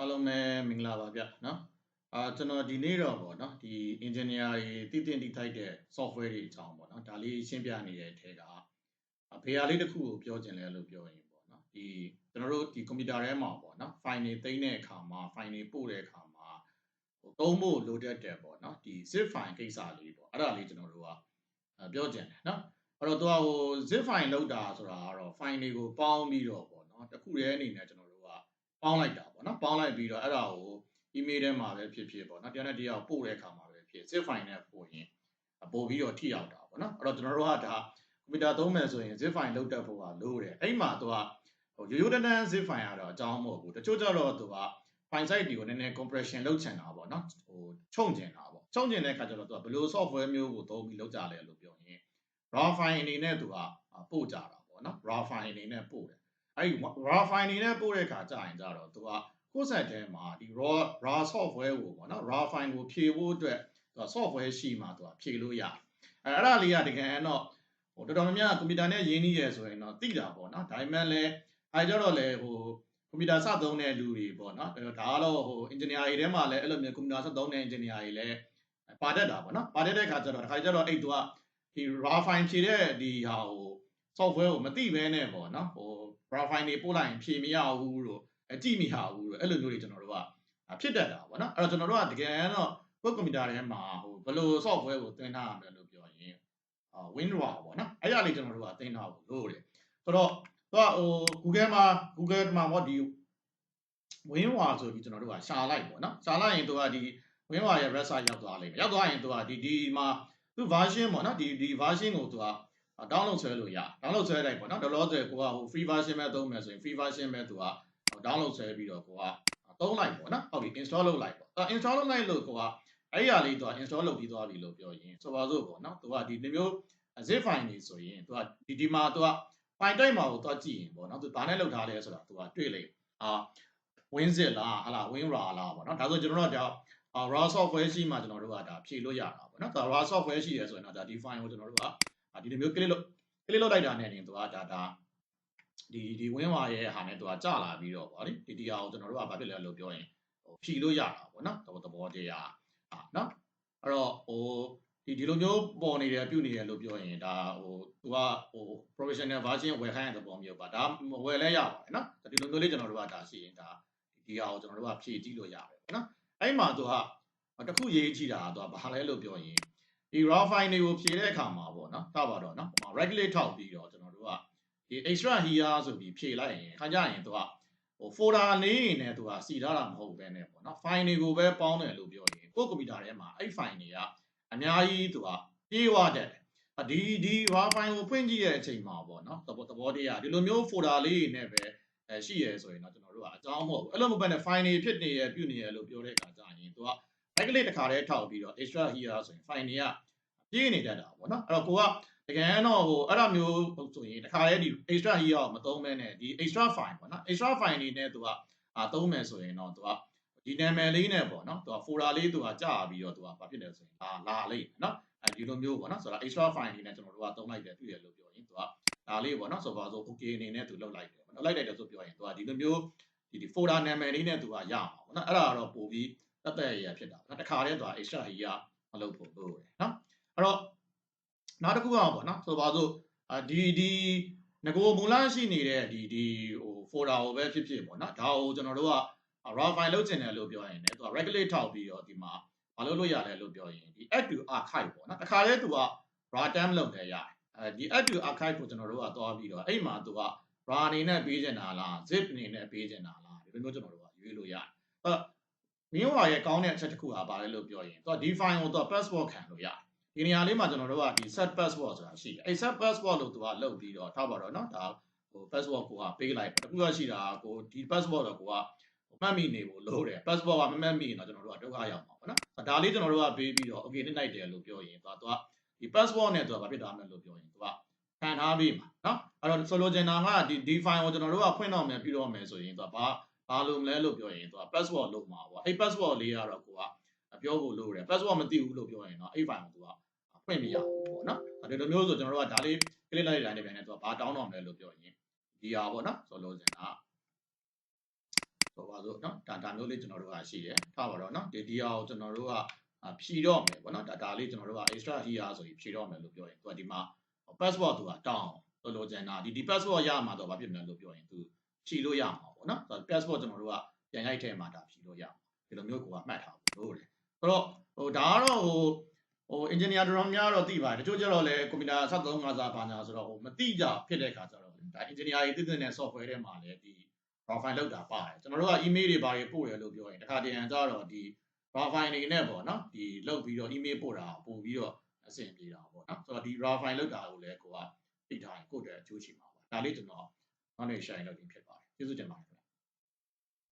အားလုံးပဲမင်္ဂလာပါဗျနော်ကျွန်တော်ဒီနေ့တော့ပေါ့နော်ဒီ engineer တွေတည်တည်ထိုက်တဲ့ software တွေအကြောင်းပေါ့နော်ဒါလေးရှင်းပြနေတဲ့အထက်ကဘေးဟာလေးတစ်ခုကိုပြောချင်လဲလို့ပြောရင်ပေါ့နော်ဒီကျွန်တော်တို့ဒီ computer ထဲမှာပေါ့နော် file တွေသိမ်းတဲ့အခါမှာ file တွေပို့တဲ့အခါမှာသုံးဖို့လိုတတ်တယ်ပေါ့နော်ဒီ zip file ကိစ္စလေးပေါ့အဲ့ဒါလေးကျွန်တော်တို့ကပြောချင်တယ်နော်အဲ့တော့သူကzip file လောက်တာဆိုတာကတော့ file တွေကိုပေါင်းပြီးတော့ပေါ့နော်တစ်ခုတည်းအနေနဲ့ကျွန်တော်တို့ကပေါင်းလိုက်တာပေါ့နော်ပေါင်းလိုက်ပြီးတော့အဲ့ဒါကို email ထဲမှာပဲဖြစ်ဖြစ်ပေါ့နော်တရားနဲ့တရားပို့တဲ့အခါမှာပဲဖြစ် zip file နဲ့ပို့ရင်ပို့ပြီးတော့ထိရောက်တာပေါ့နော်အဲ့တော့ကျွန်တော်တို့ကဒါကွန်ပျူတာသုံးမယ်ဆိုရင် zip file လောက်တတ်ဖို့ကလိုတယ်အဲ့မှာသူကရိုးရိုးတန်းတန်း zip file ကတော့အကြောင်းမဟုတ်ဘူးတချို့ကျတော့သူက file size တွေကိုနည်းနည်း compression လုပ်ချင်တာပေါ့နော်ချုံချင်တာပေါ့ချုံချင်တဲ့အခါကျတော့သူကဘယ်လို software မျိုးကိုသုံးပြီးလုပ်ကြလဲလို့ပြောရင် raw file အနေနဲ့သူကပို့ကြတာပေါ့နော် raw file အနေနဲ့ပို့တယ်အဲ့ဒီ raw file အနေနဲ့ပို့တဲ့အခါကြာရင်ကြတော့သူကကိုယ့် set ထဲမှာဒီ raw software ကိုပေါ့နော် raw file ကိုဖြည့်ဖို့အတွက်သူက software ရှိမှသူကဖြည့်လို့ရတယ်အဲ့ဒါလေးကတကယ်တော့တော်တော်များများကွန်ပျူတာနဲ့ရင်းနှီးရဆိုရင်တော့သိတာပေါ့နော်ဒါပေမဲ့လည်းအဲကြတော့လေကွန်ပျူတာစသုံးတဲ့လူတွေပေါ့နော်ဒါကတော့engineer တွေထဲမှာလည်းအဲ့လိုမျိုးကွန်ပျူတာစသုံးတဲ့ engineer တွေလည်းပါတတ်တာပေါ့နော်ပါတတ်တဲ့အခါကျတော့တစ်ခါကျတော့အဲ့သူကဒီ raw file ဖြည့်တဲ့ဒီဟာကို software ကိုမသိဘဲနဲ့ပေါ့နော်raw file တွေပို့လိုက်ရင်ဖြည့်မရဘူးလို့ကြည့်မရဘူးလို့အဲ့လိုမျိုးတွေကျွန်တော်တို့ကဖြစ်တတ်တာပေါ့နော်အဲ့တော့ကျွန်တော်တို့ကတကယ်တော့ကိုယ့်ကွန်ပျူတာထဲမှာဘယ်လို software ကိုသင်ထားရမလဲလို့ပြောရင်WinRAR ပေါ့နော်အဲ့ဒါလေးကျွန်တော်တို့ကသင်ထားဖို့လိုတယ်ဆိုတော့သူကGoogle မှာပေါ့ဒီ WinRAR ဆိုပြီးကျွန်တော်တို့ကရှာလိုက်ပေါ့နော်ရှာလိုက်ရင်သူကဒီ WinRAR ရဲ့ website ရောက်သွားလိမ့်မယ်ရောက်သွားရင်သူကဒီမှာသူ version ပေါ့နော်ဒီ version ကိုသူကdownload ဆွဲလို့ရ download ဆွဲလိုက်ပေါ့နော်လောလောဆယ်ကိုကfree version ပဲသုံးမယ်ဆိုရင် free version ပဲသူက download ဆွဲပြီးတော့ကိုကသုံးလိုက်ပေါ့နော်ဟုတ်ပြီ install လုပ်လိုက်ပေါ့install လုပ်လိုက်လို့ကိုကအဲ့ဒီဟာလေးသူက install လုပ်ပြီးသွားပြီလို့ပြောရင်ဆိုပါစို့ပေါ့နော်သူကဒီမျိုး zip file နေဆိုရင်သူကဒီမှာသူက file type မှာကိုသူကြည့်ရင်ပေါ့နော်သူဘာနဲ့လုပ်ထားလဲဆိုတာသူကတွေ့လိမ့်WinZip လားဟာလား WinRAR လားပေါ့နော်ဒါဆိုကျွန်တော်တို့ကraw software ရှိမှကျွန်တော်တို့ကဒါဖြည့်လို့ရတာပေါ့နော်ဒါ raw software ရှိရဆိုရင်တော့ဒါဒီ file ကိုကျွန်တော်တို့ကဒီလိုမျိုး click လုပ်လိုက်တာနဲ့နေသူကဒါဒီ WinRAR ရဲ့ဟာနဲ့သူကကြာလာပြီးတော့ဗောလေဒီဟာကိုကျွန်တော်တို့ကဘာဖြစ်လဲလို့ပြောရင်ဖြည့်လို့ရတာပေါ့နော်သဘောတရားနော်အဲ့တော့ဒီလိုမျိုးပေါ်နေတယ်ပြုတ်နေတယ်လို့ပြောရင်ဒါသူကprofessional version ဝယ်ခိုင်းတဲ့သဘောမျိုးပါဒါဝယ်လဲရပါတယ်နော်ဒီလိုမျိုးလေးကျွန်တော်တို့ကဒါရှိရင်ဒါဒီဟာကိုကျွန်တော်တို့ကဖြည့်ကြည့်လို့ရတယ်ပေါ့နော်အဲ့မှာသူကတခုရေးကြည့်တာသူကဘာလဲလို့ပြောရင်ဒီ raw file တွေကိုဖြည့်တဲ့အခါမှာပေါ့နော်ထားပါတော့နော် regulate ထောက်ပြီးတော့ကျွန်တော်တို့ကဒီ extra here ဆိုပြီးဖြည့်လိုက်ရင်ခါကြရင်သူကfolder လေးနေနဲ့သူကစီထားတာမဟုတ်ဘဲနဲ့ပေါ့နော် file တွေကိုပဲပေါင်းတယ်လို့ပြောရင်ကိုယ့်ကွန်ပျူတာထဲမှာအဲ့ file တွေကအများကြီးသူကပြေးသွားတယ်ဒီ raw file ကိုဖွင့်ကြည့်တဲ့အချိန်မှာပေါ့နော်သဘောတရားဒီလိုမျိုး folder လေးတွေနဲ့ပဲရှိရဲဆိုရင်တော့ကျွန်တော်တို့ကအကြောင်းမဟုတ်ဘူးအဲ့လိုမဟုတ်ဘဲနဲ့ file တွေဖြစ်နေရပြုနေရလို့ပြောတဲ့အခါကျရင်သူက regulate တစ်ခါတည်းထောက်ပြီးတော့ extra here ဆိုရင် file တွေကပြေးနေတတ်တာပေါ့နော်အဲ့တော့ကိုကတကယ်တော့အဲ့လိုမျိုးဆိုရင်တစ်ခါတည်းဒီ extra here ကိုမသုံးဘဲနဲ့ဒီ extra file ပေါ့နော် extra file နေနဲ့သူကသုံးမယ်ဆိုရင်တော့သူကဒီနာမည်လေးနဲ့ပေါ့နော်သူက folder လေးသူကကြာပြီးတော့သူကဘာဖြစ်လဲဆိုရင်လာလိမ့်မယ်နော်ဒီလိုမျိုးပေါ့နော်ဆိုတော့ extra file နေနဲ့ကျွန်တော်တို့ကသုံးလိုက်တယ်တွေ့ရလို့ပြောရင်သူကဒါလေးပေါ့နော်ဆိုပါစို့ okay အနေနဲ့သူလုပ်လိုက်တယ်လုပ်လိုက်တယ်ဆိုပြောရင်သူကဒီလိုမျိုးဒီ folder နာမည်လေးနဲ့သူကရမှာပေါ့နော်အဲ့ဒါကတော့ပို့ပြီးတက်ရဖြစ်တာပေါ့နော်တခါတည်းသူက extra ကြီးကမလုပ်ဖို့လိုတယ်နော်အဲ့တော့နောက်တစ်ခုကပေါ့နော်ဆိုပါစို့ဒီငကိုမူလရှိနေတဲ့ဒီ folder ကိုပဲဖြစ်ဖြစ်ပေါ့နော်ဒါကိုကျွန်တော်တို့က raw file လုပ်ချင်တယ်လို့ပြောရင်လည်းသူက regulate ထောက်ပြီးတော့ဒီမှာမလုပ်လို့ရလဲလို့ပြောရင်ဒီ add to archive ပေါ့နော်တခါတည်းသူက raw term လုပ်တယ်ရတယ်ဒီ add to archive ကိုကျွန်တော်တို့ကသွားပြီးတော့အဲ့မှာသူက raw အနေနဲ့ပေးချင်တာလား zip အနေနဲ့ပေးချင်တာလားဒီလိုမျိုးကျွန်တော်တို့ကရွေးလို့ရတယ်WinRAR ရဲ့ကောင်းတဲ့အချက်တစ်ခုကဘာလဲလို့ပြောရင်သူကဒီ file ကိုသူက passport ခံလို့ရတယ်ဒီနေရာလေးမှာကျွန်တော်တို့ကဒီ set passport ဆိုတာရှိတယ်အဲ့ set passport လို့သူကလုပ်ပြီးတော့ထားပါတော့เนาะဒါ passport ကိုကပေးလိုက်တခုကရှိတာကိုဒီ passport တော့ကိုကမှတ်မိနေဖို့လိုတယ် passport ကမမှတ်မိရင်တော့ကျွန်တော်တို့ကဒုက္ခရောက်မှာပေါ့နော်ဒါလေးကျွန်တော်တို့ကပေးပြီးတော့ okay နှစ်လိုက်တယ်လို့ပြောရင်သူကဒီ passport နဲ့သူကဘာဖြစ်သွားမလဲလို့ပြောရင်သူကခံထားပြီးမှာเนาะအဲ့တော့ဆိုလိုချင်တာကဒီ file ကိုကျွန်တော်တို့ကဖွင့်တော့မယ်ပြီးတော့မယ်ဆိုရင်သူကဘာလို့မလဲလို့ပြောရင်သူက passport လုပ်မှာပေါ့အဲ့ passport လေးကတော့ကိုကပြောဖို့လိုတယ် passport မသိဘူးလို့ပြောရင်တော့အဲ့ file ကိုသူကဖွင့်မရဘူးပေါ့နော်ဒီလိုမျိုးဆိုကျွန်တော်တို့ကဒါလေး click လိုက်တိုင်းနဲ့ပြန်နေသူကဘာတောင်းတော့မလဲလို့ပြောရင်ဒီဟာပေါ့နော်ဆိုလိုချင်တာ ဆိုပါစို့နော်ဒါမျိုးလေးကျွန်တော်တို့ကရှိတယ်ထားပါတော့နော်ဒီဟာကိုကျွန်တော်တို့ကဖြည့်တော့မယ်ပေါ့နော်ဒါလေးကျွန်တော်တို့က extra here ဆိုပြီးဖြည့်တော့မယ်လို့ပြောရင်သူကဒီမှာ passport သူကတောင်းလိုချင်တာဒီ passport ရမှာတော့ဘာဖြစ်မလဲလို့ပြောရင်သူဖြည့်လို့ရမှာပေါ့နော် passport ကျွန်တော်တို့ကပြန်ရိုက်ထဲမှာဒါဖြည့်လို့ရမှာဒီလိုမျိုးကိုကမှတ်ထားဖို့လို့တယ်ဆိုတော့ဒါကတော့engineer တော်များတော့သိပါတယ်တချို့ကျတော့လေကွန်ပျူတာ73 5စာဘာညာဆိုတော့မသိကြဖြစ်တဲ့ခါကျတော့ဒါ engineer တွေသိတဲ့ software ထဲမှာလည်းဒီ raw file လောက်တာပါတယ်ကျွန်တော်တို့က email တွေဘာတွေပို့ရလို့ပြောရင်တခါတည်းကျတော့ဒီ raw file တွေနဲ့ပေါ့နော်ဒီလောက်ပြီးတော့ email ပို့တာပို့ပြီးတော့အဆင်ပြေတာပေါ့နော်ဆိုတော့ဒီ raw file လောက်တာကိုလည်းကိုကသိထားရင်ကိုယ့်အတွက်အကျိုးရှိမှာပါဒါလေးကျွန်တော်နောက်နေ့ share လုပ်ပြီးဖြစ်ပါတယ်ကျေးဇူးတင်ပါတယ်